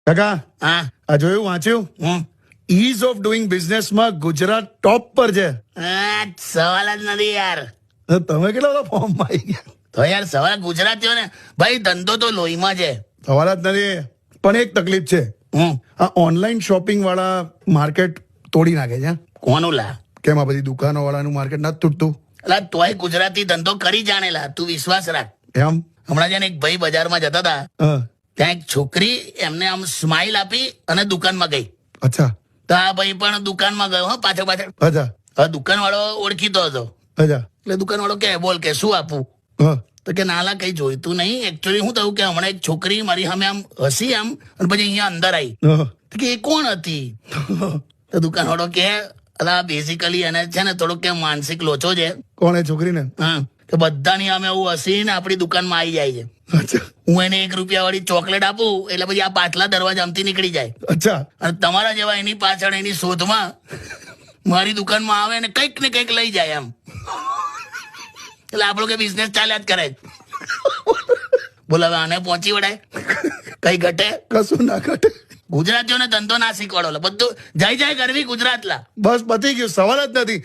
કાકા હા આ જોયું વાંચ્યું હું ઇઝ ઓફ ડુઈંગ બિઝનેસમાં ગુજરાત ટોપ પર છે. સવાલ જ નથી યાર. તો તમે કેટલા બધા ફોર્મમાં આવી ગયા? તો યાર સવાલ ગુજરાતીઓ ને ભાઈ ધંધો તો લોહીમાં છે. સવાલ જ નથી. પણ એક તકલીફ છે, હું આ ઓનલાઈન શોપિંગ વાળા માર્કેટ તોડી નાખે છે. કોનું લા કેમ આ બધી દુકાનો વાળાનું માર્કેટ નથી તૂટતું? અલા તોય ગુજરાતી ધંધો કરી જાણેલા, તું વિશ્વાસ રાખ. એમ? હમણાં છે ને એક ભાઈ બજારમાં જતા હતા, હા. ત્યાં એક છોકરી એમને આમ સ્માઇલ આપી અને દુકાનમાં ગઈ. અચ્છા તો આ ભાઈ પણ દુકાનમાં ગયો, હા, પાછળ પાછળ. અચ્છા હવે દુકાન વાળો ઓળખીતો હતો, અચ્છા એટલે દુકાન વાળો કે બોલ કે શું આપું? હા તો કે નાલા કઈ જોઈતું નહીં, એકચ્યુઅલી શું થયું કે હમણાં એક છોકરી મારી સામે આમ હસી આમ અને પછી અહીંયા અંદર આવી. હા. તો કે એ કોણ હતી? તો દુકાન વાળો કે અલા બેઝિકલી એને છે ને થોડોક કે માનસિક લોચો છે. કોણ એ છોકરીને? હા, કે બધાની સામે એવું હસીને આપણી દુકાનમાં આવી જાય છે. અચ્છા હું એને 1 રૂપિયા વાળી ચોકલેટ આપું એટલે પછી આ પાછલા દરવાજામાંથી નીકળી જાય. અચ્છા અને તમારા જેવા એની પાછળ એની શોધમાં મારી દુકાનમાં આવે ને કંઈક લઈ જાય એમ. એટલે આપણો કે બિઝનેસ ચાલ્યા જ કરે. બોલો હવે આને પહોંચી વળાય? કઈ ઘટે? કશું ના ઘટે. ગુજરાતીઓને ધંધો ના શીખવાડો, બધું જાય કરવી ગુજરાત લા. બસ પતી ગયું, સવાલ જ નથી.